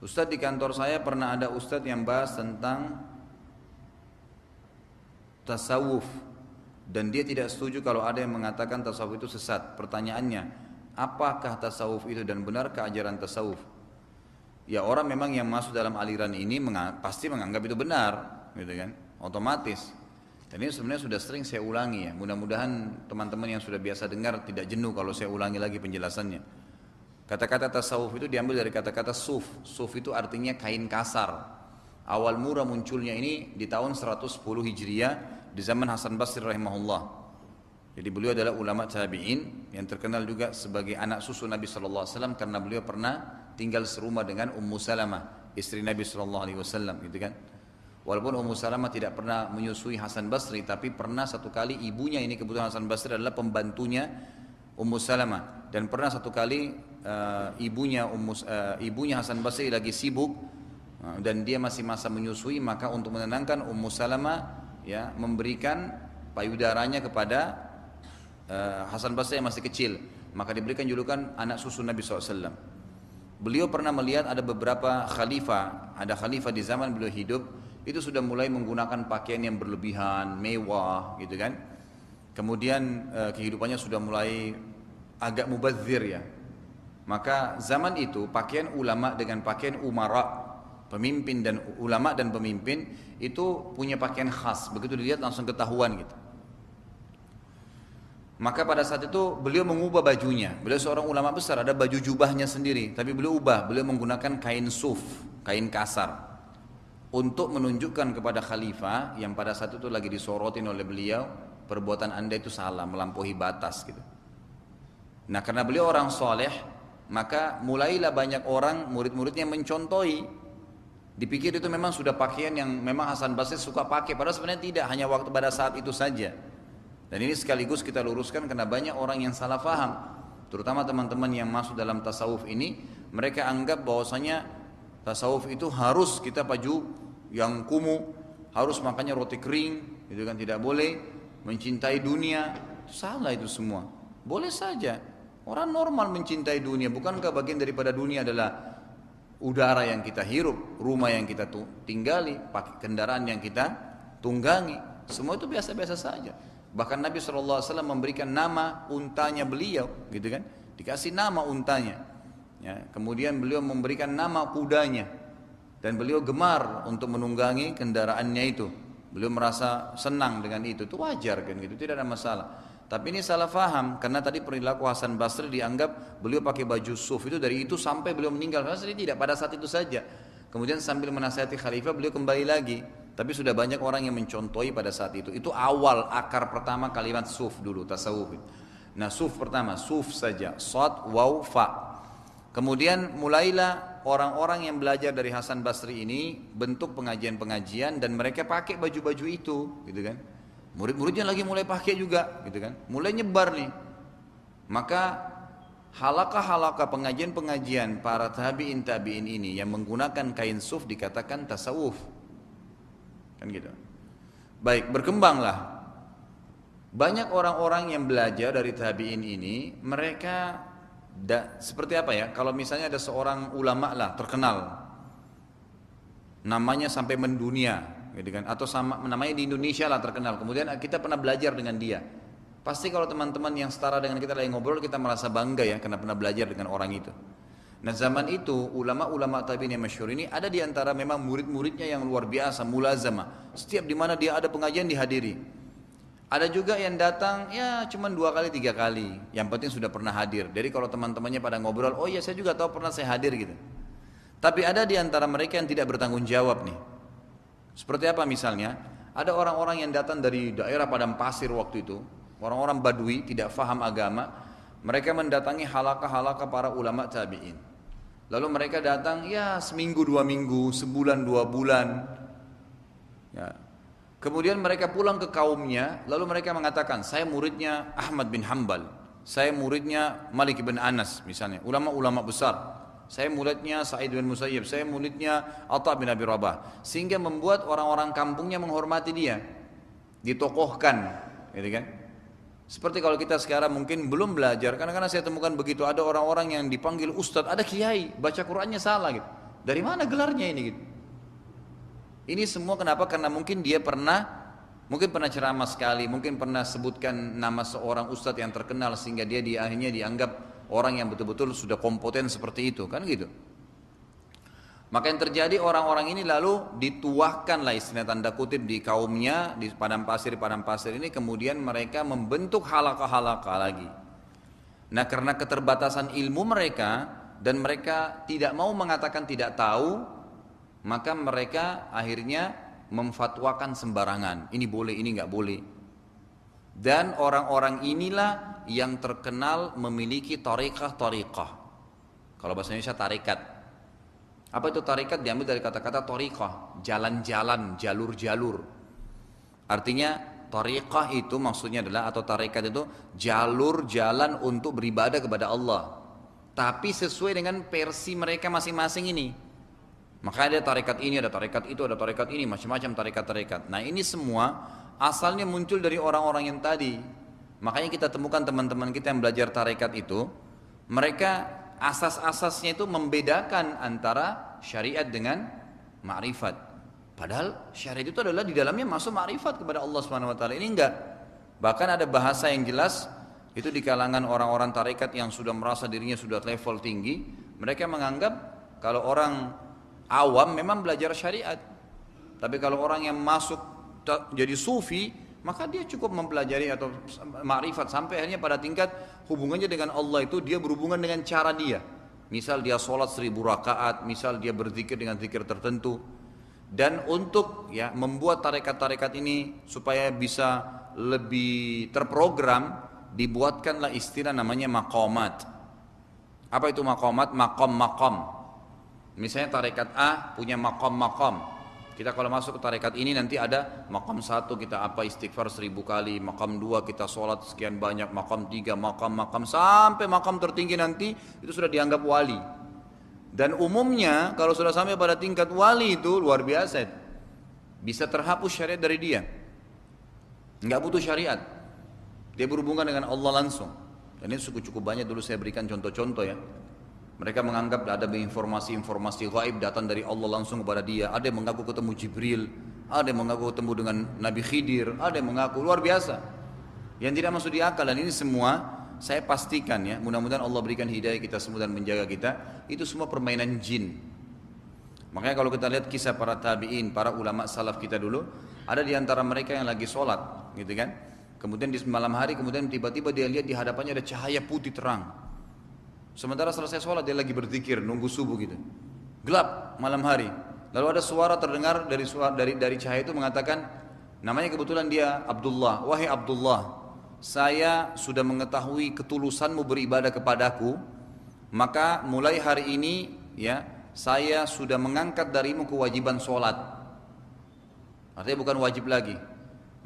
Ustadz, di kantor saya pernah ada ustadz yang bahas tentang tasawuf dan dia tidak setuju kalau ada yang mengatakan tasawuf itu sesat. Pertanyaannya, apakah tasawuf itu dan benarkah ajaran tasawuf? Ya, orang memang yang masuk dalam aliran ini pasti menganggap itu benar, gitu kan? Otomatis. Dan ini sebenarnya sudah sering saya ulangi ya. Mudah-mudahan teman-teman yang sudah biasa dengar tidak jenuh kalau saya ulangi lagi penjelasannya. Kata-kata tasawuf itu diambil dari kata-kata suf. Suf itu artinya kain kasar. Awal mula munculnya ini di tahun 110 Hijriah di zaman Hasan Basri rahimahullah. Jadi beliau adalah ulama tabi'in yang terkenal juga sebagai anak susu Nabi SAW karena beliau pernah tinggal serumah dengan Ummu Salamah, istri Nabi SAW, gitu kan. Walaupun Ummu Salamah tidak pernah menyusui Hasan Basri, tapi pernah satu kali ibunya, ini kebetulan Hasan Basri adalah pembantunya Ummu Salamah, dan pernah satu kali ibunya Hasan Basri lagi sibuk dan dia masih masa menyusui, maka untuk menenangkan Ummu Salamah ya memberikan payudaranya kepada Hasan Basri yang masih kecil, maka diberikan julukan anak susu Nabi SAW. Beliau pernah melihat ada beberapa khalifah, ada khalifah di zaman beliau hidup itu sudah mulai menggunakan pakaian yang berlebihan, mewah, gitu kan. Kemudian kehidupannya sudah mulai agak mubadzir ya. Maka zaman itu pakaian ulama dengan pakaian umara, pemimpin dan ulama dan pemimpin itu punya pakaian khas. Begitu dilihat langsung ketahuan gitu. Maka pada saat itu beliau mengubah bajunya. Beliau seorang ulama besar, ada baju jubahnya sendiri, tapi beliau ubah, beliau menggunakan kain suf, kain kasar, untuk menunjukkan kepada khalifah yang pada saat itu lagi disorotin oleh beliau, perbuatan anda itu salah, melampaui batas gitu. Nah, karena beliau orang soleh, maka mulailah banyak orang murid-muridnya mencontohi. Dipikir itu memang sudah pakaian yang memang Hasan Basri suka pakai, padahal sebenarnya tidak, hanya waktu pada saat itu saja. Dan ini sekaligus kita luruskan karena banyak orang yang salah faham, terutama teman-teman yang masuk dalam tasawuf ini, mereka anggap bahwasanya tasawuf itu harus kita baju yang kumuh, harus makannya roti kering, itu kan, tidak boleh mencintai dunia. Itu salah itu semua. Boleh saja orang normal mencintai dunia. Bukankah bagian daripada dunia adalah udara yang kita hirup, rumah yang kita tinggali, pakai kendaraan yang kita tunggangi, semua itu biasa-biasa saja. Bahkan Nabi SAW memberikan nama untanya beliau, gitu kan? Dikasih nama untanya. Ya, kemudian beliau memberikan nama kudanya, dan beliau gemar untuk menunggangi kendaraannya itu. Beliau merasa senang dengan itu wajar kan gitu, tidak ada masalah. Tapi ini salah faham, karena tadi perilaku Hasan Basri dianggap beliau pakai baju suf itu dari itu sampai beliau meninggal. Padahal tidak, pada saat itu saja. Kemudian sambil menasihati khalifah beliau kembali lagi. Tapi sudah banyak orang yang mencontohi pada saat itu. Itu awal akar pertama kalimat suf dulu, tasawuf. Nah, suf pertama, suf saja, shad, waw, fa. Kemudian mulailah orang-orang yang belajar dari Hasan Basri ini bentuk pengajian-pengajian dan mereka pakai baju-baju itu, gitu kan. Murid-muridnya lagi mulai pakai juga, gitu kan. Mulai nyebar nih. Maka halaqah-halaqah pengajian-pengajian para tabi'in ini yang menggunakan kain suf dikatakan tasawuf. Kan gitu. Baik, berkembanglah. Banyak orang-orang yang belajar dari tabi'in ini, mereka seperti apa ya? Kalau misalnya ada seorang ulama lah terkenal, namanya sampai mendunia, gitu kan? Atau sama namanya di Indonesia lah terkenal. Kemudian kita pernah belajar dengan dia. Pasti kalau teman-teman yang setara dengan kita lagi ngobrol, kita merasa bangga ya karena pernah belajar dengan orang itu. Nah, zaman itu ulama-ulama tabi'in yang masyhur ini ada di antara memang murid-muridnya yang luar biasa, mulazamah. Setiap di mana dia ada pengajian dihadiri. Ada juga yang datang ya cuma 2 kali 3 kali, yang penting sudah pernah hadir. Jadi kalau teman-temannya pada ngobrol, oh iya saya juga tahu pernah saya hadir gitu. Tapi ada di antara mereka yang tidak bertanggung jawab nih. Seperti apa misalnya? Ada orang-orang yang datang dari daerah padang pasir waktu itu, orang-orang Badui tidak faham agama, mereka mendatangi halaqah-halaqah para ulama tabi'in. Lalu mereka datang ya seminggu 2 minggu, sebulan 2 bulan. Ya. Kemudian mereka pulang ke kaumnya, lalu mereka mengatakan, saya muridnya Ahmad bin Hanbal, saya muridnya Malik bin Anas misalnya, ulama-ulama besar. Saya muridnya Sa'id bin Musayyib, saya muridnya Atha bin Abi Rabah. Sehingga membuat orang-orang kampungnya menghormati dia, ditokohkan, gitu kan? Seperti kalau kita sekarang mungkin belum belajar, karena saya temukan begitu, ada orang-orang yang dipanggil ustadz, ada kiai, baca Qur'annya salah gitu. Dari mana gelarnya ini gitu? Ini semua kenapa? Karena mungkin dia mungkin pernah ceramah sekali, mungkin pernah sebutkan nama seorang ustadz yang terkenal sehingga dia akhirnya dianggap orang yang betul-betul sudah kompeten seperti itu, kan gitu. Maka yang terjadi orang-orang ini lalu dituahkanlah istilah tanda kutip di kaumnya di padang pasir ini, kemudian mereka membentuk halaqah-halaqah lagi. Nah, karena keterbatasan ilmu mereka dan mereka tidak mau mengatakan tidak tahu, maka mereka akhirnya memfatwakan sembarangan. Ini boleh, ini nggak boleh. Dan orang-orang inilah yang terkenal memiliki tariqah-tariqah. Kalau bahasa Indonesia tarekat. Apa itu tarekat? Diambil dari kata-kata tariqah, jalan-jalan, jalur-jalur. Artinya tariqah itu maksudnya adalah, atau tarekat itu jalur jalan untuk beribadah kepada Allah. Tapi sesuai dengan versi mereka masing-masing ini. Maka ada tarekat ini, ada tarekat itu, ada tarekat ini, macam-macam tarekat-tarekat. Nah, ini semua asalnya muncul dari orang-orang yang tadi. Makanya kita temukan teman-teman kita yang belajar tarekat itu, mereka asas-asasnya itu membedakan antara syariat dengan ma'rifat. Padahal syariat itu adalah di dalamnya masuk ma'rifat kepada Allah Subhanahu wa taala. Ini enggak. Bahkan ada bahasa yang jelas itu di kalangan orang-orang tarekat yang sudah merasa dirinya sudah level tinggi, mereka menganggap kalau orang awam memang belajar syariat. Tapi kalau orang yang masuk jadi sufi, maka dia cukup mempelajari atau ma'rifat sampai akhirnya pada tingkat hubungannya dengan Allah itu dia berhubungan dengan cara dia. Misal dia sholat 1000 rakaat, misal dia berzikir dengan zikir tertentu. Dan untuk ya membuat tarekat-tarekat ini supaya bisa lebih terprogram, dibuatkanlah istilah namanya maqamat. Apa itu maqamat? Maqam-maqam. Misalnya tarekat A punya maqam-maqam. Kita kalau masuk ke tarekat ini nanti ada maqam 1 kita apa istighfar 1000 kali, maqam 2 kita sholat sekian banyak, maqam 3 maqam sampai maqam tertinggi nanti itu sudah dianggap wali. Dan umumnya kalau sudah sampai pada tingkat wali itu luar biasa, bisa terhapus syariat dari dia, nggak butuh syariat, dia berhubungan dengan Allah langsung. Dan ini cukup banyak dulu saya berikan contoh-contoh ya. Mereka menganggap ada informasi-informasi gaib datang dari Allah langsung kepada dia. Ada yang mengaku ketemu Jibril, ada yang mengaku ketemu dengan Nabi Khidir, ada yang mengaku luar biasa yang tidak masuk di akal. Dan ini semua saya pastikan ya, mudah-mudahan Allah berikan hidayah kita semua dan menjaga kita. Itu semua permainan jin. Makanya kalau kita lihat kisah para tabi'in, para ulama salaf kita dulu, ada di antara mereka yang lagi sholat gitu kan. Kemudian di malam hari, kemudian tiba-tiba dia lihat di hadapannya ada cahaya putih terang. Sementara selesai sholat dia lagi berzikir nunggu subuh gitu, gelap malam hari. Lalu ada suara terdengar dari cahaya itu mengatakan, namanya kebetulan dia Abdullah. Wahai Abdullah, saya sudah mengetahui ketulusanmu beribadah kepadaku, maka mulai hari ini ya saya sudah mengangkat darimu kewajiban sholat. Artinya bukan wajib lagi.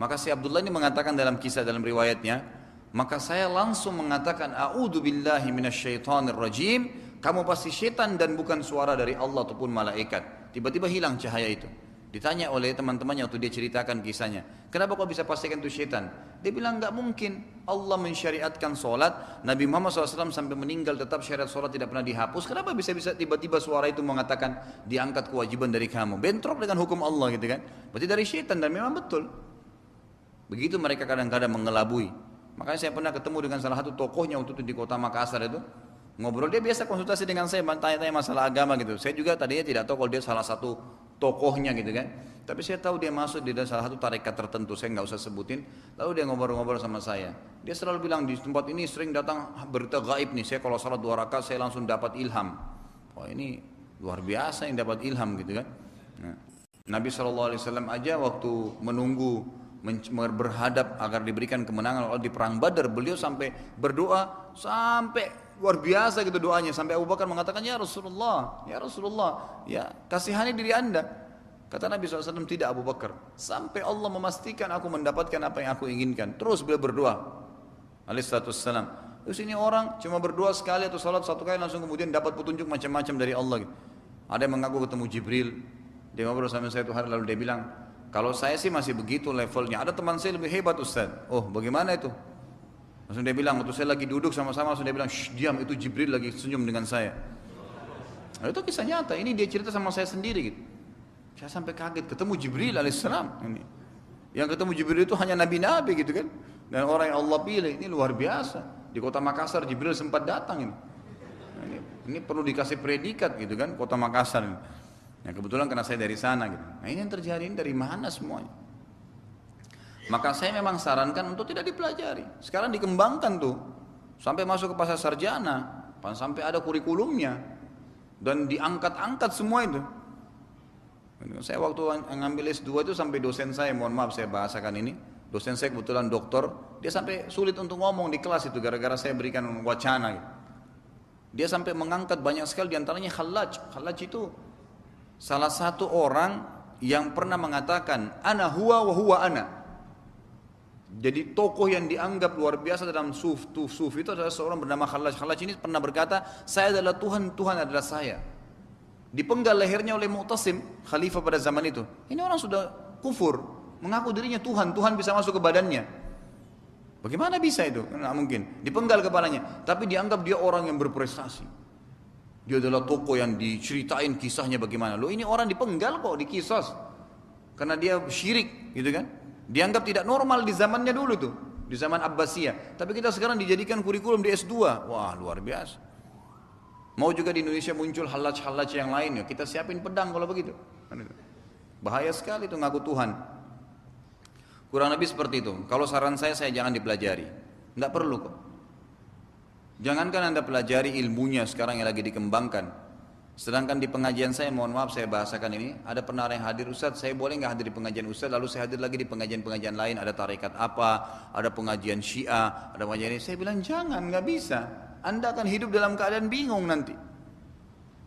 Maka si Abdullah ini mengatakan dalam kisah dalam riwayatnya, maka saya langsung mengatakan a'udzu billahi minasyaitonir rajim, kamu pasti setan dan bukan suara dari Allah ataupun malaikat. Tiba-tiba hilang cahaya itu. Ditanya oleh teman-temannya waktu dia ceritakan kisahnya, kenapa kau bisa pastikan itu setan? Dia bilang enggak mungkin, Allah mensyariatkan solat, Nabi Muhammad SAW sampai meninggal tetap syariat solat tidak pernah dihapus. Kenapa bisa tiba-tiba suara itu mengatakan diangkat kewajiban dari kamu? Bentrok dengan hukum Allah gitu kan? Berarti dari setan, dan memang betul. Begitu mereka kadang-kadang mengelabui. Makanya saya pernah ketemu dengan salah satu tokohnya waktu itu di kota Makassar itu, ngobrol, dia biasa konsultasi dengan saya, tanya-tanya masalah agama gitu. Saya juga tadinya tidak tahu kalau dia salah satu tokohnya gitu kan, tapi saya tahu dia masuk di salah satu tarekat tertentu, saya nggak usah sebutin. Lalu dia ngobrol-ngobrol sama saya, dia selalu bilang di tempat ini sering datang berita gaib nih, saya kalau salat 2 rakaat saya langsung dapat ilham. Wah ini luar biasa yang dapat ilham gitu kan. Nah, Nabi SAW aja waktu menunggu berhadap agar diberikan kemenangan Allah di perang Badar, beliau sampai berdoa sampai luar biasa gitu doanya, sampai Abu Bakar mengatakan ya Rasulullah, ya kasihani diri anda. Kata Nabi SAW, tidak Abu Bakar, sampai Allah memastikan aku mendapatkan apa yang aku inginkan. Terus beliau berdoa alaihissalam. Terus ini orang cuma berdoa sekali atau salat 1 kali langsung kemudian dapat petunjuk macam-macam dari Allah gitu. Ada yang mengaku ketemu Jibril, dia ngobrol sama saya 1 hari lalu, dia bilang, kalau saya sih masih begitu levelnya, ada teman saya lebih hebat Ustaz. Oh bagaimana itu? Langsung dia bilang, waktu saya lagi duduk sama-sama, langsung dia bilang, shh diam, itu Jibril lagi senyum dengan saya. Nah, itu kisah nyata, ini dia cerita sama saya sendiri gitu. Saya sampai kaget, ketemu Jibril alaihissalam ini. Yang ketemu Jibril itu hanya nabi-nabi gitu kan. Dan orang yang Allah pilih, ini luar biasa. Di kota Makassar Jibril sempat datang ini. Nah, ini perlu dikasih predikat gitu kan, kota Makassar ini. Nah, kebetulan karena saya dari sana gitu. Nah, ini yang terjadi ini dari mana semuanya? Maka saya memang sarankan untuk tidak dipelajari. Sekarang dikembangkan tuh, sampai masuk ke pasar sarjana, sampai ada kurikulumnya, dan diangkat-angkat semua itu. Saya waktu ngambil S2 itu sampai dosen saya, mohon maaf saya bahasakan ini, dosen saya kebetulan doktor, dia sampai sulit untuk ngomong di kelas itu gara-gara saya berikan wacana gitu. Dia sampai mengangkat banyak sekali, diantaranya Khallaj. Khallaj itu salah satu orang yang pernah mengatakan ana huwa wa huwa ana. Jadi tokoh yang dianggap luar biasa dalam sufi itu adalah seorang bernama Khallaj. Khallaj ini pernah berkata, saya adalah Tuhan, Tuhan adalah saya. Dipenggal lehernya oleh Mu'tasim, khalifah pada zaman itu. Ini orang sudah kufur, mengaku dirinya Tuhan, Tuhan bisa masuk ke badannya. Bagaimana bisa itu? Tidak mungkin. Dipenggal kepalanya, tapi dianggap dia orang yang berprestasi. Dia adalah tokoh yang diceritain kisahnya bagaimana. Loh, ini orang dipenggal kok, dikisos. Karena dia syirik, gitu kan? Dianggap tidak normal di zamannya dulu tuh, di zaman Abbasiyah. Tapi kita sekarang dijadikan kurikulum di S2. Wah, luar biasa. Mau juga di Indonesia muncul halaj-halaj yang lain ya, kita siapin pedang kalau begitu. Bahaya sekali itu ngaku Tuhan. Kurang lebih seperti itu. Kalau saran saya jangan dipelajari. Tidak perlu kok. Jangankan Anda pelajari ilmunya sekarang yang lagi dikembangkan. Sedangkan di pengajian saya, mohon maaf saya bahasakan ini, ada penara yang hadir, Ustaz, saya boleh nggak hadir di pengajian Ustaz, lalu saya hadir lagi di pengajian-pengajian lain, ada tarekat apa, ada pengajian Syiah, ada pengajian ini. Saya bilang jangan, nggak bisa. Anda akan hidup dalam keadaan bingung nanti.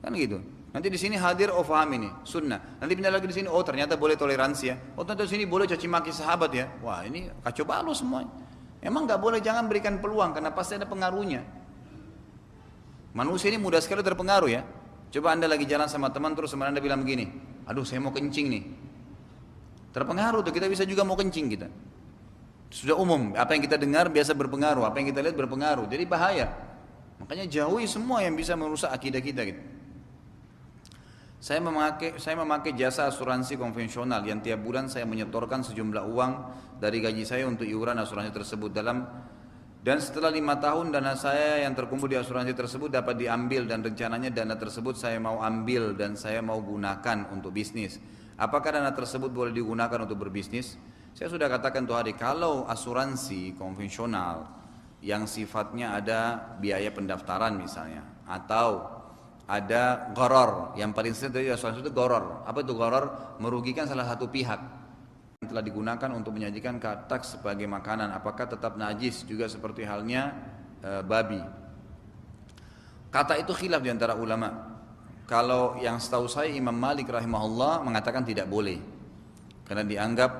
Kan gitu. Nanti di sini hadir, oh paham ini, sunnah. Nanti pindah lagi di sini, oh ternyata boleh toleransi ya. Oh ternyata di sini boleh caci maki sahabat ya. Wah ini kacau balau semuanya. Emang nggak boleh, jangan berikan peluang karena pasti ada pengaruhnya. Manusia ini mudah sekali terpengaruh ya. Coba Anda lagi jalan sama teman terus teman Anda bilang begini, aduh saya mau kencing nih. Terpengaruh tuh, kita bisa juga mau kencing kita. Sudah umum, apa yang kita dengar biasa berpengaruh, apa yang kita lihat berpengaruh. Jadi bahaya. Makanya jauhi semua yang bisa merusak akidah kita gitu. Saya memakai jasa asuransi konvensional yang tiap bulan saya menyetorkan sejumlah uang dari gaji saya untuk iuran asuransi tersebut dan setelah 5 tahun dana saya yang terkumpul di asuransi tersebut dapat diambil dan rencananya dana tersebut saya mau ambil dan saya mau gunakan untuk bisnis. Apakah dana tersebut boleh digunakan untuk berbisnis? Saya sudah katakan tuh hari, kalau asuransi konvensional yang sifatnya ada biaya pendaftaran misalnya, atau ada gharar, yang paling sering dari asuransi itu gharar. Apa itu gharar? Merugikan salah satu pihak. Telah digunakan untuk menyajikan katak sebagai makanan, apakah tetap najis juga seperti halnya babi? Kata itu khilaf di antara ulama. Kalau yang setahu saya Imam Malik rahimahullah mengatakan tidak boleh, karena dianggap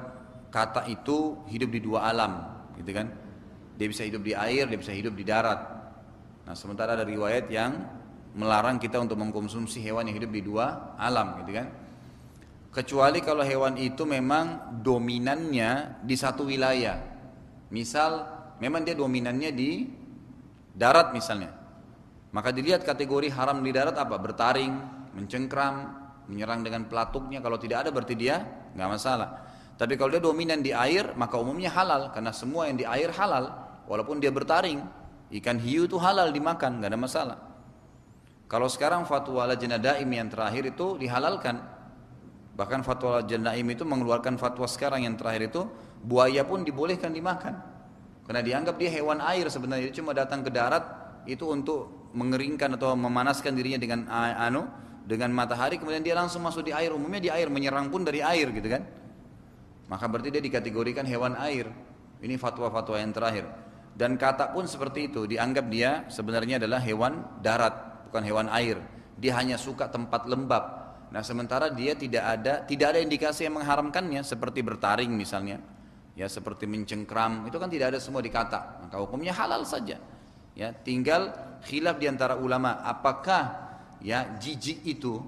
kata itu hidup di dua alam, gitu kan? Dia bisa hidup di air, dia bisa hidup di darat. Nah sementara ada riwayat yang melarang kita untuk mengkonsumsi hewan yang hidup di dua alam, gitu kan? Kecuali kalau hewan itu memang dominannya di satu wilayah. Misal memang dia dominannya di darat misalnya, maka dilihat kategori haram di darat apa? Bertaring, mencengkram, menyerang dengan pelatuknya. Kalau tidak ada berarti dia nggak masalah. Tapi kalau dia dominan di air maka umumnya halal, karena semua yang di air halal. Walaupun dia bertaring, ikan hiu itu halal dimakan, nggak ada masalah. Kalau sekarang fatwa Lajnah Daim yang terakhir itu dihalalkan. Bahkan fatwa Lajnah Daim itu mengeluarkan fatwa sekarang yang terakhir itu, buaya pun dibolehkan dimakan. Karena dianggap dia hewan air sebenarnya, dia cuma datang ke darat itu untuk mengeringkan atau memanaskan dirinya dengan matahari, kemudian dia langsung masuk di air. Umumnya di air, menyerang pun dari air gitu kan. Maka berarti dia dikategorikan hewan air. Ini fatwa-fatwa yang terakhir. Dan kata pun seperti itu, dianggap dia sebenarnya adalah hewan darat, bukan hewan air. Dia hanya suka tempat lembab. Nah sementara dia tidak ada indikasi yang mengharamkannya, seperti bertaring misalnya, ya seperti mencengkram, itu kan tidak ada semua di kata, maka hukumnya halal saja. Ya tinggal khilaf di antara ulama, apakah ya jijik itu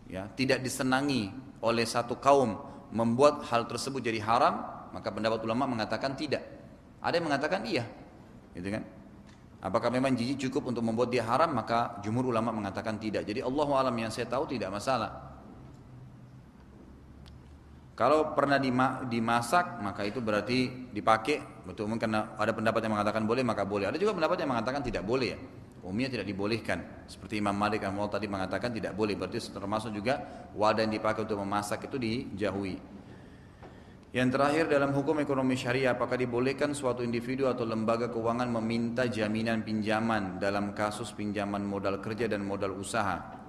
ya tidak disenangi oleh satu kaum membuat hal tersebut jadi haram, maka pendapat ulama mengatakan tidak. Ada yang mengatakan iya, gitu kan? Apakah memang jijik cukup untuk membuat dia haram? Maka jumhur ulama mengatakan tidak. Jadi Allahu alam, yang saya tahu tidak masalah. Kalau pernah dimasak, maka itu berarti dipakai. Betul, karena ada pendapat yang mengatakan boleh, maka boleh. Ada juga pendapat yang mengatakan tidak boleh ya. Umumnya tidak dibolehkan. Seperti Imam Malik yang tadi mengatakan tidak boleh. Berarti termasuk juga wadah yang dipakai untuk memasak itu dijauhi. Yang terakhir, dalam hukum ekonomi syariah, apakah dibolehkan suatu individu atau lembaga keuangan meminta jaminan pinjaman dalam kasus pinjaman modal kerja dan modal usaha?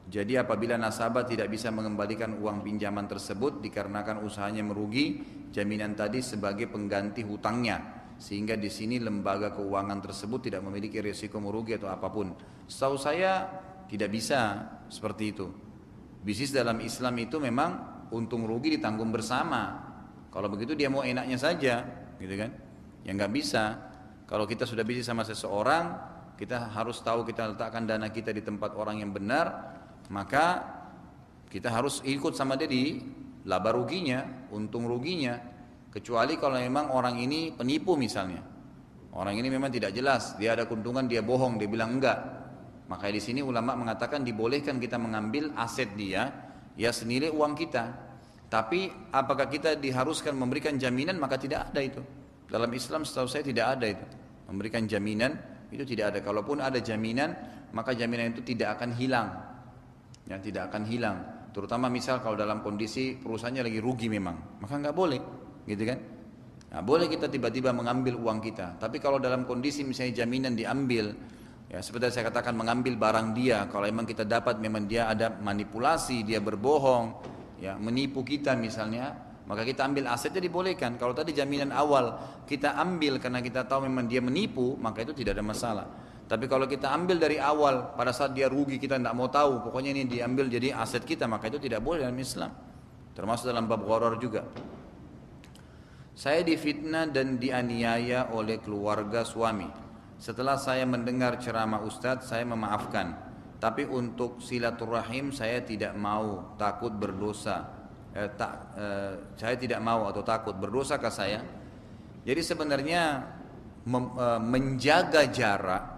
Jadi apabila nasabah tidak bisa mengembalikan uang pinjaman tersebut dikarenakan usahanya merugi, jaminan tadi sebagai pengganti hutangnya, sehingga di sini lembaga keuangan tersebut tidak memiliki risiko merugi atau apapun. Setahu saya tidak bisa seperti itu. Bisnis dalam Islam itu memang untung rugi ditanggung bersama. Kalau begitu dia mau enaknya saja, gitu kan? Ya nggak bisa. Kalau kita sudah bisnis sama seseorang, kita harus tahu kita letakkan dana kita di tempat orang yang benar. Maka kita harus ikut sama dia di laba ruginya, untung ruginya. Kecuali kalau memang orang ini penipu misalnya, orang ini memang tidak jelas, dia ada keuntungan, dia bohong, dia bilang enggak. Makanya di sini ulama mengatakan dibolehkan kita mengambil aset dia, ya senilai uang kita. Tapi apakah kita diharuskan memberikan jaminan? Maka tidak ada itu. Dalam Islam setahu saya tidak ada itu. Memberikan jaminan itu tidak ada. Kalaupun ada jaminan, maka jaminan itu tidak akan hilang. Ya, tidak akan hilang. Terutama misal kalau dalam kondisi perusahaannya lagi rugi memang, maka nggak boleh, gitu kan? Nah, boleh kita tiba-tiba mengambil uang kita. Tapi kalau dalam kondisi misalnya jaminan diambil, ya seperti saya katakan mengambil barang dia, kalau memang kita dapat memang dia ada manipulasi, dia berbohong, ya menipu kita misalnya, maka kita ambil asetnya dibolehkan. Kalau tadi jaminan awal kita ambil karena kita tahu memang dia menipu, maka itu tidak ada masalah. Tapi kalau kita ambil dari awal, pada saat dia rugi kita tidak mau tahu, pokoknya ini diambil jadi aset kita, maka itu tidak boleh dalam Islam. Termasuk dalam bab gharar juga. Saya difitnah dan dianiaya oleh keluarga suami. Setelah saya mendengar ceramah Ustadz, saya memaafkan. Tapi untuk silaturahim saya tidak mau, takut berdosa. Saya tidak mau atau takut berdosakah saya? Jadi sebenarnya menjaga jarak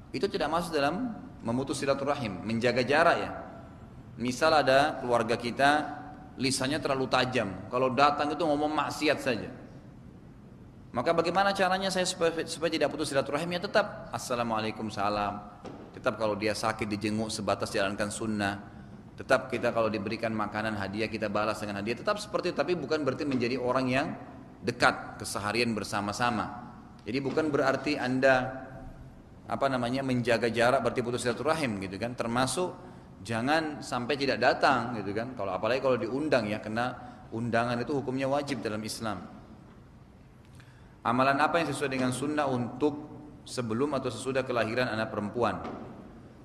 itu tidak masuk dalam memutus silaturahim. Menjaga jarak ya. Misal ada keluarga kita lisannya terlalu tajam, kalau datang itu ngomong maksiat saja, maka bagaimana caranya saya supaya tidak putus silaturahim? Ya tetap assalamualaikum, salam. Tetap kalau dia sakit dijenguk sebatas jalankan sunnah. Tetap kita kalau diberikan makanan hadiah kita balas dengan hadiah. Tetap seperti itu, tapi bukan berarti menjadi orang yang dekat keseharian bersama-sama. Jadi bukan berarti Anda menjaga jarak berarti putus silaturahim gitu kan. Termasuk jangan sampai tidak datang gitu kan. Kalau apalagi kalau diundang ya, karena undangan itu hukumnya wajib dalam Islam. Amalan apa yang sesuai dengan sunnah untuk sebelum atau sesudah kelahiran anak perempuan?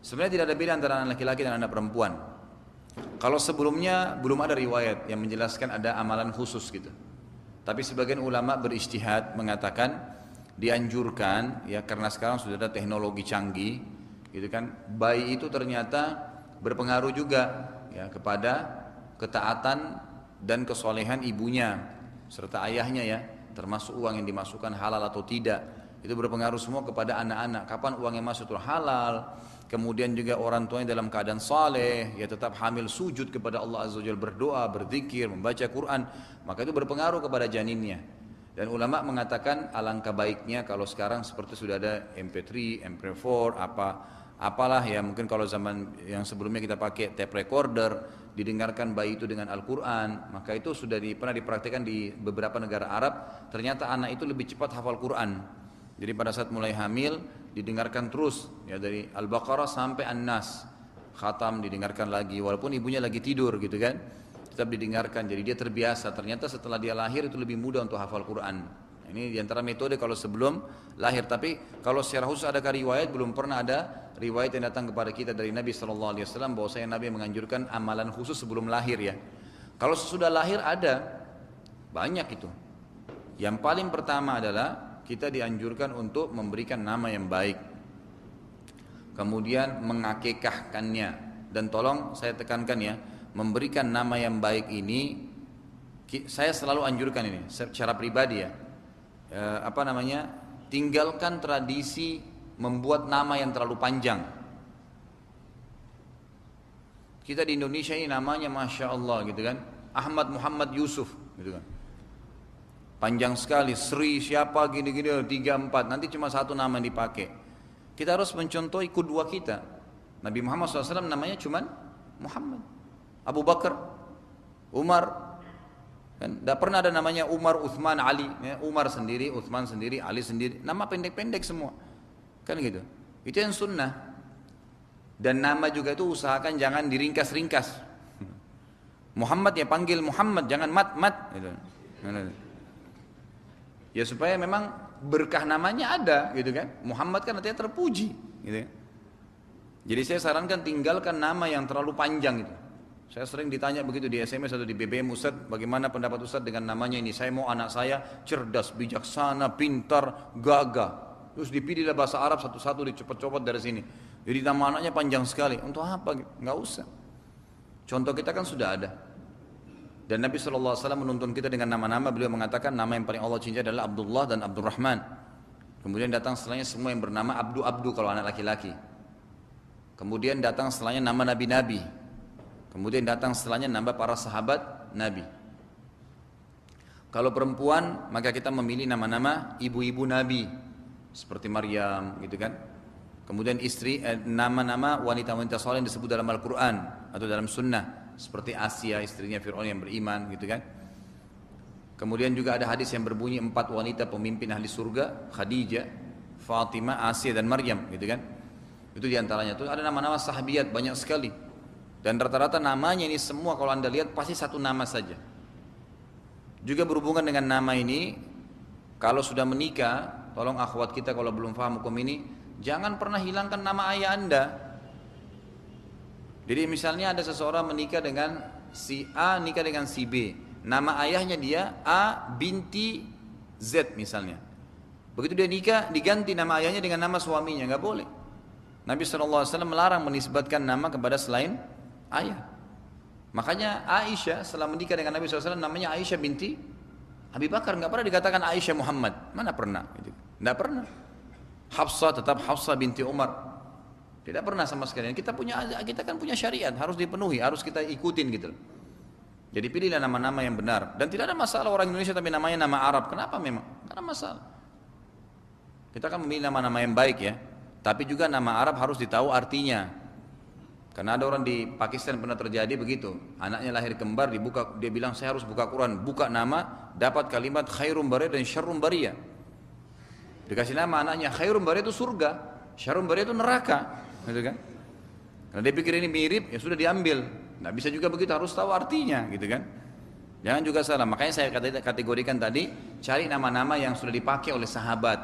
Sebenarnya tidak ada beda antara anak laki-laki dan anak perempuan. Kalau sebelumnya belum ada riwayat yang menjelaskan ada amalan khusus gitu. Tapi sebagian ulama berijtihad mengatakan dianjurkan ya, karena sekarang sudah ada teknologi canggih gitu kan. Bayi itu ternyata berpengaruh juga ya kepada ketaatan dan kesolehan ibunya serta ayahnya ya, termasuk uang yang dimasukkan halal atau tidak. Itu berpengaruh semua kepada anak-anak. Kapan uang yang masuk itu halal. Kemudian juga orang tuanya dalam keadaan saleh, ya tetap hamil, sujud kepada Allah Azza wa Jalla, berdoa, berzikir, membaca Quran, maka itu berpengaruh kepada janinnya. Dan ulama mengatakan alangkah baiknya kalau sekarang seperti sudah ada MP3, MP4, apalah ya, mungkin kalau zaman yang sebelumnya kita pakai tape recorder, didengarkan bayi itu dengan Al-Quran, maka itu sudah pernah dipraktikkan di beberapa negara Arab. Ternyata anak itu lebih cepat hafal Quran. Jadi pada saat mulai hamil didengarkan terus ya, dari Al-Baqarah sampai An-Nas, khatam didengarkan lagi walaupun ibunya lagi tidur gitu kan, tetap didengarkan. Jadi dia terbiasa. Ternyata setelah dia lahir itu lebih mudah untuk hafal Quran. Ini diantara metode kalau sebelum lahir. Tapi kalau secara khusus adakah riwayat? Belum pernah ada riwayat yang datang kepada kita dari Nabi SAW bahwasanya Nabi menganjurkan amalan khusus sebelum lahir ya. Kalau sesudah lahir ada banyak itu. Yang paling pertama adalah kita dianjurkan untuk memberikan nama yang baik, kemudian mengakikahkannya. Dan tolong saya tekankan ya, memberikan nama yang baik ini saya selalu anjurkan ini secara pribadi ya. Tinggalkan tradisi membuat nama yang terlalu panjang. Kita di Indonesia ini namanya Masya Allah gitu kan, Ahmad Muhammad Yusuf gitu kan. Panjang sekali, Sri siapa gini-gini 3, 4, nanti cuma satu nama yang dipakai. Kita harus mencontohi kedua kita. Nabi Muhammad SAW namanya cuma Muhammad. Abu Bakar, Umar, kan? Tidak pernah ada namanya Umar, Uthman, Ali. Ya, Umar sendiri, Uthman sendiri, Ali sendiri. Nama pendek-pendek semua. Kan gitu. Itu yang sunnah. Dan nama juga itu usahakan jangan diringkas-ringkas. Muhammad ya panggil Muhammad, jangan Mat. Gitu. Ya supaya memang berkah namanya ada gitu kan. Muhammad kan artinya terpuji gitu. Jadi saya sarankan tinggalkan nama yang terlalu panjang itu. Saya sering ditanya begitu di SMS atau di BBM, Ustaz, bagaimana pendapat Ustaz dengan namanya ini? Saya mau anak saya cerdas, bijaksana, pintar, gagah. Terus dipilihlah bahasa Arab satu-satu, dicopot-copot dari sini. Jadi nama anaknya panjang sekali. Untuk apa? Nggak usah. Contoh kita kan sudah ada. Dan Nabi SAW menuntun kita dengan nama-nama. Beliau mengatakan nama yang paling Allah cintai adalah Abdullah dan Abdurrahman. Kemudian datang setelahnya semua yang bernama Abdu kalau anak laki-laki. Kemudian datang setelahnya nama nabi-nabi. Kemudian datang setelahnya nama para sahabat Nabi. Kalau perempuan maka kita memilih nama-nama ibu-ibu Nabi seperti Maryam gitu kan. Kemudian istri nama-nama wanita-wanita saleh yang disebut dalam Al-Quran atau dalam Sunnah seperti Asia istrinya Fir'aun yang beriman gitu kan. Kemudian juga ada hadis yang berbunyi 4 wanita pemimpin ahli surga, Khadijah, Fatimah, Asia dan Maryam gitu kan. Itu diantaranya. Itu ada nama-nama sahabiat banyak sekali. Dan rata-rata namanya ini semua kalau anda lihat pasti satu nama saja. Juga berhubungan dengan nama ini, kalau sudah menikah, tolong akhwat kita kalau belum paham hukum ini, jangan pernah hilangkan nama ayah anda. Jadi misalnya ada seseorang menikah dengan si A, nikah dengan si B. Nama ayahnya dia A binti Z misalnya. Begitu dia nikah, diganti nama ayahnya dengan nama suaminya, nggak boleh. Nabi SAW melarang menisbatkan nama kepada selain ayah. Makanya Aisyah setelah menikah dengan Nabi SAW namanya Aisyah binti Abi Bakar, nggak pernah dikatakan Aisyah Muhammad. Mana pernah? Nggak pernah. Hafsah tetap Hafsah binti Umar. Tidak pernah sama sekali. Kita kan punya syariat, harus dipenuhi, harus kita ikutin gitu. Jadi pilihlah nama-nama yang benar. Dan tidak ada masalah orang Indonesia tapi namanya nama Arab. Kenapa memang? Karena masalah. Kita kan memilih nama-nama yang baik ya. Tapi juga nama Arab harus ditahu artinya. Karena ada orang di Pakistan pernah terjadi begitu. Anaknya lahir kembar, dia bilang saya harus buka Quran. Buka nama, dapat kalimat khairum bariyah dan syarrum bariyah. Dikasih nama anaknya khairum bariyah itu surga, syarrum bariyah itu neraka. Gitu kan? Karena dia pikir ini mirip, ya sudah diambil. Nggak bisa juga begitu, harus tahu artinya, gitu kan? Jangan juga salah. Makanya saya kategorikan tadi, cari nama-nama yang sudah dipakai oleh sahabat.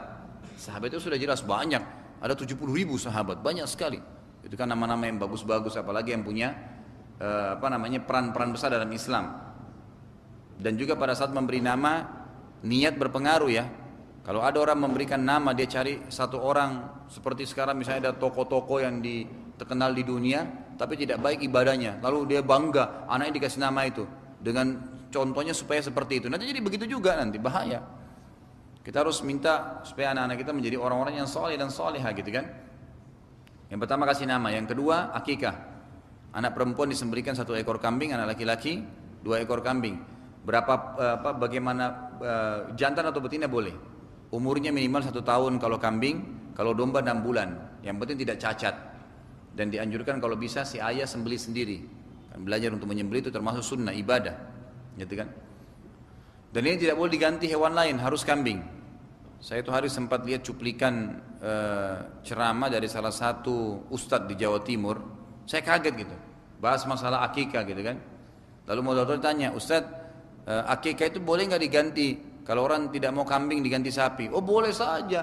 Sahabat itu sudah jelas banyak, ada 70.000 sahabat, banyak sekali. Itu kan nama-nama yang bagus-bagus, apalagi yang punya peran-peran besar dalam Islam. Dan juga pada saat memberi nama, niat berpengaruh ya. Kalau ada orang memberikan nama, dia cari satu orang seperti sekarang misalnya ada toko-toko yang terkenal di dunia, tapi tidak baik ibadahnya. Lalu dia bangga, anaknya dikasih nama itu dengan contohnya supaya seperti itu. Nanti jadi begitu juga nanti bahaya. Kita harus minta supaya anak-anak kita menjadi orang-orang yang soleh dan soleha gitu kan. Yang pertama kasih nama, yang kedua akikah. Anak perempuan disembelihkan 1 ekor kambing, anak laki-laki 2 ekor kambing. Bagaimana jantan atau betina boleh. Umurnya minimal 1 tahun kalau kambing, kalau domba 6 bulan. Yang penting tidak cacat. Dan dianjurkan kalau bisa si ayah sembelih sendiri. Kan belajar untuk menyembelih itu termasuk sunnah ibadah, gitu kan? Dan ini tidak boleh diganti hewan lain, harus kambing. Saya itu hari sempat lihat cuplikan ceramah dari salah satu ustadz di Jawa Timur. Saya kaget gitu, bahas masalah akikah gitu kan. Lalu moderator tanya, Ustadz, akikah itu boleh nggak diganti? Kalau orang tidak mau kambing diganti sapi, oh boleh saja.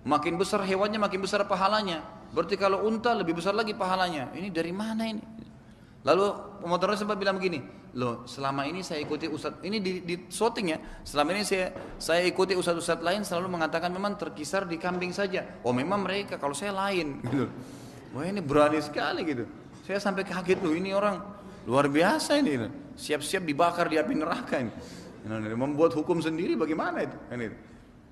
Makin besar hewannya makin besar pahalanya. Berarti kalau unta lebih besar lagi pahalanya. Ini dari mana ini? Lalu pemotornya sempat bilang begini, loh selama ini saya ikuti ustadz, ini di shooting ya. Selama ini saya ikuti ustadz-ustadz lain selalu mengatakan memang terkisar di kambing saja. Oh memang mereka, kalau saya lain. Gitu. Wah ini berani sekali gitu. Saya sampai kaget loh, ini orang luar biasa ini. Siap-siap dibakar di api neraka ini. Membuat hukum sendiri bagaimana itu? Kan itu.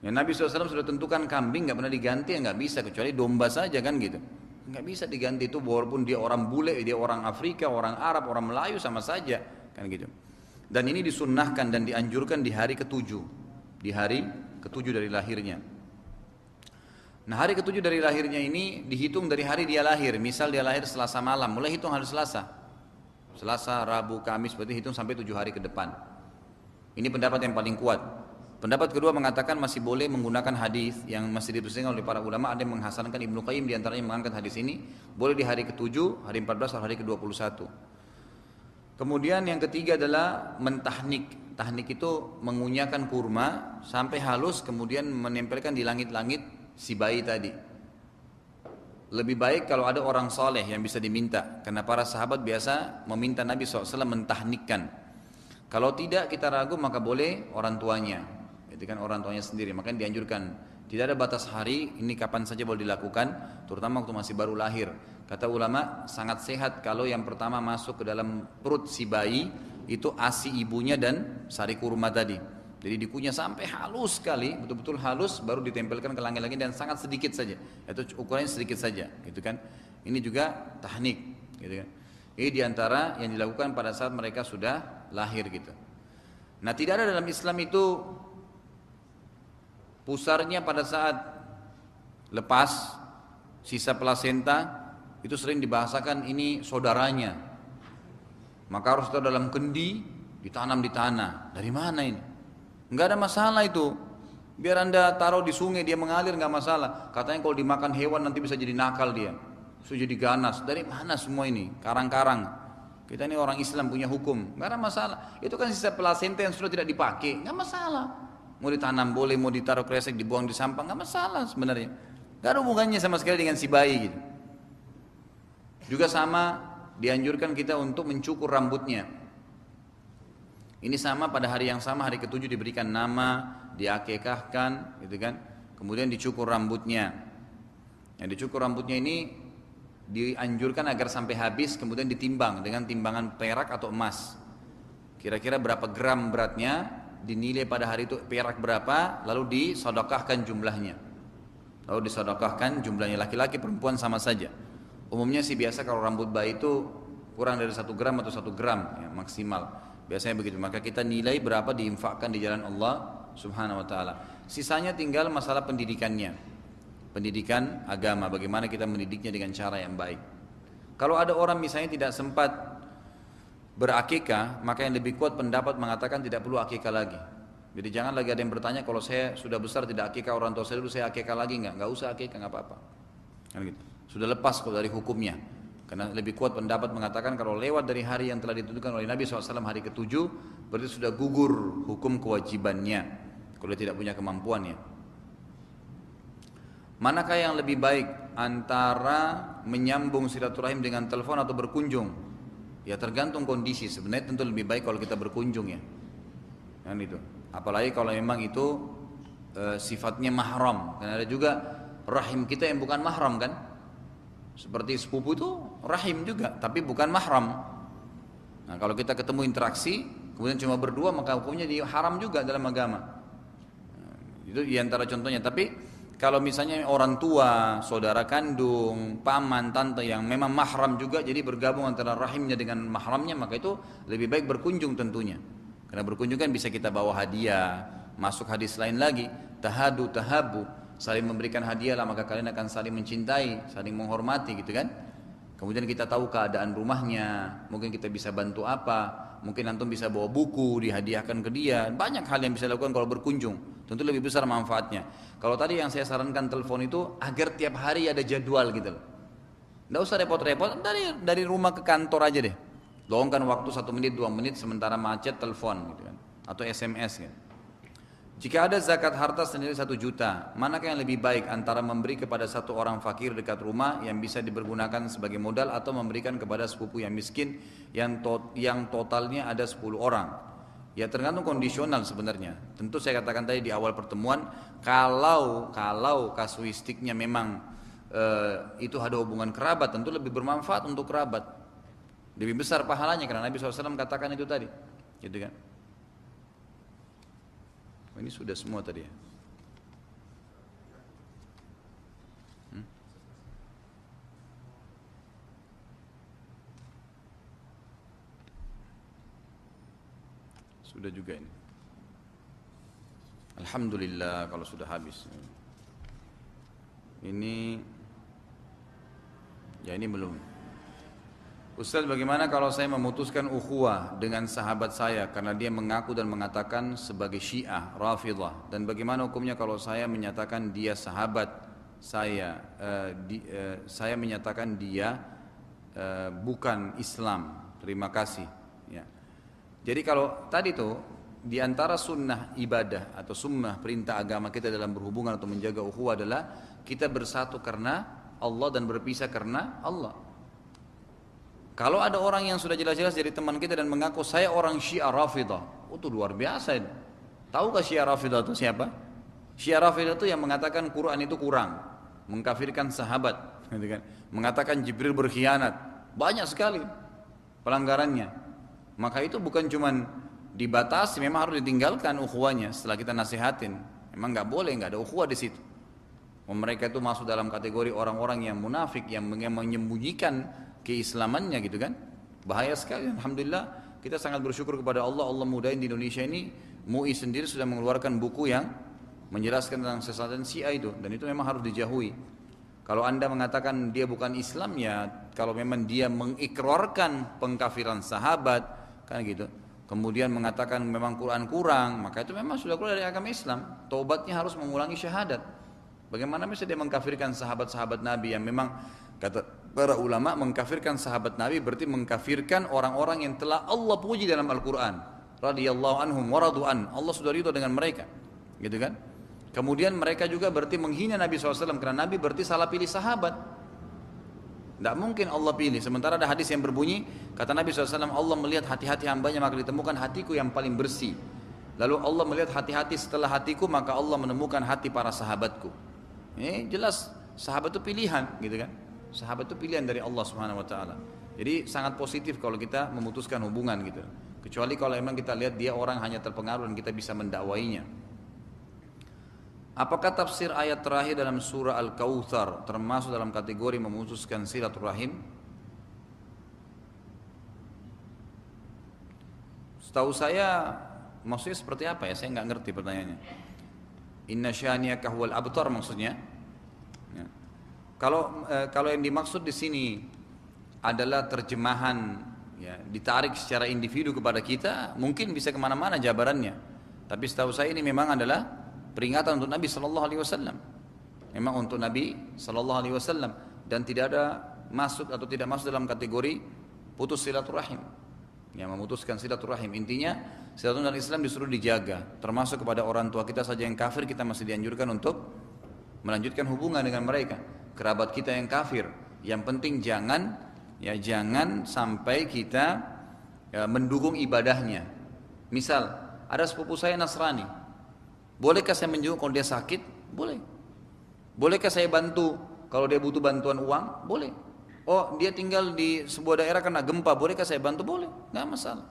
Ya, Nabi SAW sudah tentukan kambing nggak pernah diganti, ya nggak bisa, kecuali domba saja kan gitu. Nggak bisa diganti itu walaupun dia orang bule, dia orang Afrika, orang Arab, orang Melayu sama saja kan gitu. Dan ini disunnahkan dan dianjurkan di hari ketujuh, di hari ketujuh dari lahirnya. Nah hari ketujuh dari lahirnya ini dihitung dari hari dia lahir. Misal dia lahir Selasa malam, mulai hitung hari Selasa. Selasa, Rabu, Kamis, berarti hitung sampai 7 hari ke depan. Ini pendapat yang paling kuat. Pendapat kedua mengatakan masih boleh menggunakan hadis yang masih diperselisihkan oleh para ulama. Ada yang menghasankan, Ibnu Qayyim diantaranya mengangkat hadis ini. Boleh di hari ke-7, hari 14 atau hari ke-21. Kemudian yang ketiga adalah mentahnik. Tahnik itu mengunyahkan kurma sampai halus, kemudian menempelkan di langit-langit si bayi tadi. Lebih baik kalau ada orang soleh yang bisa diminta, karena para sahabat biasa meminta Nabi SAW mentahnikkan. Kalau tidak kita ragu maka boleh orang tuanya, itu kan orang tuanya sendiri. Makanya dianjurkan, tidak ada batas hari, ini kapan saja boleh dilakukan, terutama waktu masih baru lahir. Kata ulama sangat sehat kalau yang pertama masuk ke dalam perut si bayi itu ASI ibunya dan sari kurma tadi. Jadi dikunyah sampai halus sekali, betul-betul halus, baru ditempelkan ke langit-langit dan sangat sedikit saja. Itu ukurannya sedikit saja, gitu kan? Ini juga tahnik, gitu kan? Ini diantara yang dilakukan pada saat mereka sudah lahir, gitu. Nah, tidak ada dalam Islam itu pusarnya pada saat lepas sisa plasenta itu sering dibahasakan ini saudaranya. Maka harus tahu dalam kendi ditanam di tanah. Dari mana ini? Enggak ada masalah itu. Biar Anda taruh di sungai dia mengalir enggak masalah. Katanya kalau dimakan hewan nanti bisa jadi nakal dia. Bisa jadi ganas. Dari mana semua ini? Karang-karang. Kita ini orang Islam punya hukum. Enggak ada masalah. Itu kan sisa plasenta yang sudah tidak dipakai. Enggak masalah. Mau ditanam boleh, mau ditaruh kresek, dibuang di sampah, enggak masalah sebenarnya. Enggak ada hubungannya sama sekali dengan si bayi gitu. Juga sama dianjurkan kita untuk mencukur rambutnya. Ini sama pada hari yang sama, hari ke-7 diberikan nama, diakekahkan, gitu kan. Kemudian dicukur rambutnya. Yang dicukur rambutnya ini dianjurkan agar sampai habis, kemudian ditimbang dengan timbangan perak atau emas. Kira-kira berapa gram beratnya, dinilai pada hari itu perak berapa, lalu disodokahkan jumlahnya. Lalu disodokahkan jumlahnya, laki-laki perempuan sama saja. Umumnya sih biasa kalau rambut bayi itu kurang dari 1 gram atau 1 gram ya, maksimal. Biasanya begitu, maka kita nilai berapa diinfakkan di jalan Allah Subhanahu wa taala. Sisanya tinggal masalah pendidikannya. Pendidikan agama, bagaimana kita mendidiknya dengan cara yang baik. Kalau ada orang misalnya tidak sempat berakikah, maka yang lebih kuat pendapat mengatakan tidak perlu akikah lagi. Jadi jangan lagi ada yang bertanya, kalau saya sudah besar tidak akikah orang tua saya dulu, saya akikah lagi enggak usah akikah, enggak apa-apa. Kan gitu. Sudah lepas kok dari hukumnya. Karena lebih kuat pendapat mengatakan kalau lewat dari hari yang telah ditentukan oleh Nabi SAW hari ke-7, berarti sudah gugur hukum kewajibannya kalau dia tidak punya kemampuannya. Manakah yang lebih baik antara menyambung silaturahim dengan telepon atau berkunjung? Ya tergantung kondisi. Sebenarnya tentu lebih baik kalau kita berkunjung ya. Kan itu. Apalagi kalau memang itu sifatnya mahram. Karena ada juga rahim kita yang bukan mahram kan. Seperti sepupu itu rahim juga, tapi bukan mahram. Nah kalau kita ketemu interaksi, kemudian cuma berdua, maka hukumnya haram juga dalam agama. Nah, itu diantara contohnya. Tapi kalau misalnya orang tua, saudara kandung, paman, tante yang memang mahram juga, jadi bergabung antara rahimnya dengan mahramnya, maka itu lebih baik berkunjung tentunya. Karena berkunjung kan bisa kita bawa hadiah. Masuk hadis lain lagi, tahadu tahabu, saling memberikan hadiah lah maka kalian akan saling mencintai, saling menghormati gitu kan. Kemudian kita tahu keadaan rumahnya, mungkin kita bisa bantu apa, mungkin antum bisa bawa buku dihadiahkan ke dia. Banyak hal yang bisa dilakukan kalau berkunjung, tentu lebih besar manfaatnya. Kalau tadi yang saya sarankan telepon itu agar tiap hari ada jadwal gitu loh. Nggak usah repot-repot, dari rumah ke kantor aja deh. Luangkan waktu 1 menit 2 menit sementara macet telepon gitu kan, atau SMS gitu. Jika ada zakat harta senilai 1 juta, manakah yang lebih baik antara memberi kepada satu orang fakir dekat rumah yang bisa dipergunakan sebagai modal atau memberikan kepada sepupu yang miskin yang totalnya ada 10 orang? Ya tergantung kondisional sebenarnya. Tentu saya katakan tadi di awal pertemuan, kalau kasuistiknya memang itu ada hubungan kerabat, tentu lebih bermanfaat untuk kerabat. Lebih besar pahalanya karena Nabi SAW katakan itu tadi. Gitu kan? Ini sudah semua tadi ya. Sudah juga ini. Alhamdulillah kalau sudah habis. Ini belum. Ustaz, bagaimana kalau saya memutuskan ukhuwah dengan sahabat saya karena dia mengaku dan mengatakan sebagai Syiah, Rafidhah, dan bagaimana hukumnya kalau saya menyatakan dia sahabat saya, saya menyatakan dia bukan Islam. Terima kasih. Ya. Jadi kalau tadi tuh di antara sunnah ibadah atau sunnah perintah agama kita dalam berhubungan atau menjaga ukhuwah adalah kita bersatu karena Allah dan berpisah karena Allah. Kalau ada orang yang sudah jelas-jelas jadi teman kita dan mengaku saya orang Syiah Rafidhah, itu luar biasa itu. Tahukah Syiah Rafidhah itu siapa? Syiah Rafidhah itu yang mengatakan Quran itu kurang, mengkafirkan sahabat, gitu kan? Mengatakan Jibril berkhianat, banyak sekali pelanggarannya. Maka itu bukan cuman dibatasi, memang harus ditinggalkan ukhuwahnya setelah kita nasihatin. Memang nggak boleh, nggak ada ukhuwah di situ. Mereka itu masuk dalam kategori orang-orang yang munafik, yang menyembunyikan keislamannya, gitu kan. Bahaya sekali. Alhamdulillah kita sangat bersyukur kepada Allah. Allah mudahin di Indonesia ini MUI sendiri sudah mengeluarkan buku yang menjelaskan tentang sesatan Syiah itu, dan itu memang harus dijauhi. Kalau anda mengatakan dia bukan Islam, ya kalau memang dia mengikrarkan pengkafiran sahabat kan gitu, kemudian mengatakan memang Quran kurang, maka itu memang sudah keluar dari agama Islam. Taubatnya harus mengulangi syahadat. Bagaimana bisa dia mengkafirkan sahabat-sahabat Nabi yang memang kata para ulama mengkafirkan sahabat Nabi berarti mengkafirkan orang-orang yang telah Allah puji dalam Al-Quran. Radiyallahu anhum wa radu'an. Allah sudah ridho dengan mereka, gitu kan. Kemudian mereka juga berarti menghina Nabi SAW karena Nabi berarti salah pilih sahabat. Tidak mungkin Allah pilih. Sementara ada hadis yang berbunyi, kata Nabi SAW, Allah melihat hati-hati hambanya maka ditemukan hatiku yang paling bersih. Lalu Allah melihat hati-hati setelah hatiku maka Allah menemukan hati para sahabatku. Ini jelas sahabat itu pilihan, gitu kan. Sahabat itu pilihan dari Allah Subhanahu wa taala. Jadi sangat positif kalau kita memutuskan hubungan, gitu. Kecuali kalau memang kita lihat dia orang hanya terpengaruh dan kita bisa mendakwainya. Apakah tafsir ayat terakhir dalam surah Al-Kautsar termasuk dalam kategori memutuskan silaturahim? Setahu saya maksudnya seperti apa ya? Saya nggak ngerti pertanyaannya. Inna syani'aka huwal abtar maksudnya. Ya. Kalau yang dimaksud di sini adalah terjemahan, ya, ditarik secara individu kepada kita, mungkin bisa kemana-mana jabarannya. Tapi setahu saya ini memang adalah peringatan untuk Nabi Sallallahu Alaihi Wasallam. Memang untuk Nabi Sallallahu Alaihi Wasallam dan tidak ada masuk atau tidak masuk dalam kategori putus silaturahim. Ya, memutuskan silaturahim, intinya silaturahim Islam disuruh dijaga, termasuk kepada orang tua kita saja yang kafir kita masih dianjurkan untuk melanjutkan hubungan dengan mereka. Kerabat kita yang kafir, yang penting jangan sampai kita mendukung ibadahnya. Misal ada sepupu saya Nasrani, bolehkah saya menjenguk kalau dia sakit? Boleh. Bolehkah saya bantu kalau dia butuh bantuan uang? Boleh. Oh, dia tinggal di sebuah daerah kena gempa, bolehkah saya bantu? Boleh, nggak masalah.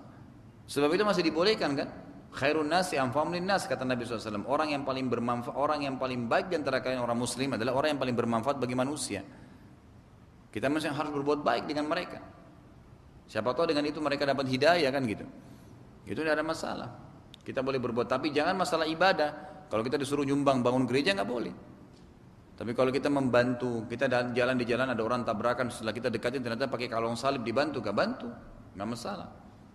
Sebab itu masih dibolehkan kan? Khairun nasi anfa'uhum linnas, kata Nabi SAW. Orang yang paling bermanfaat, orang yang paling baik di antara kalian orang muslim adalah orang yang paling bermanfaat bagi manusia. Kita mesti harus berbuat baik dengan mereka. Siapa tahu dengan itu mereka dapat hidayah kan gitu. Itu tidak ada masalah. Kita boleh berbuat, tapi jangan masalah ibadah. Kalau kita disuruh nyumbang bangun gereja nggak boleh. Tapi kalau kita membantu, kita jalan di jalan ada orang tabrakan, setelah kita dekatin ternyata pakai kalung salib dibantu, gak bantu, nggak masalah,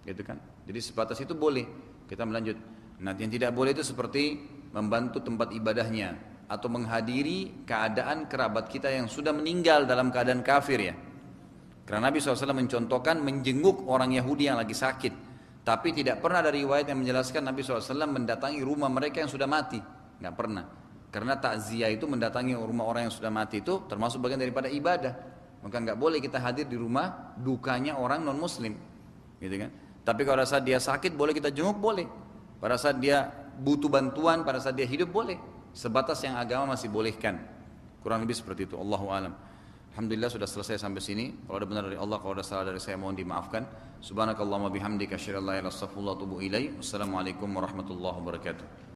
gitu kan? Jadi sebatas itu boleh kita melanjut. Nah, yang tidak boleh itu seperti membantu tempat ibadahnya atau menghadiri keadaan kerabat kita yang sudah meninggal dalam keadaan kafir ya. Karena Nabi SAW mencontohkan menjenguk orang Yahudi yang lagi sakit, tapi tidak pernah ada riwayat yang menjelaskan Nabi SAW mendatangi rumah mereka yang sudah mati, nggak pernah. Karena takziah itu mendatangi rumah orang yang sudah mati itu termasuk bagian daripada ibadah. Maka nggak boleh kita hadir di rumah dukanya orang non muslim, gitu kan? Tapi kalau pada saat dia sakit boleh kita jenguk, boleh. Pada saat dia butuh bantuan, pada saat dia hidup boleh. Sebatas yang agama masih bolehkan. Kurang lebih seperti itu. Allahu a'lam. Alhamdulillah sudah selesai sampai sini. Kalau ada benar dari Allah, kalau ada salah dari saya mohon dimaafkan. Subhanakallahumma bihamdika asyhadu an la ilaha illa anta astaghfiruka wa atubu ilaik. Wassalamualaikum warahmatullahi wabarakatuh.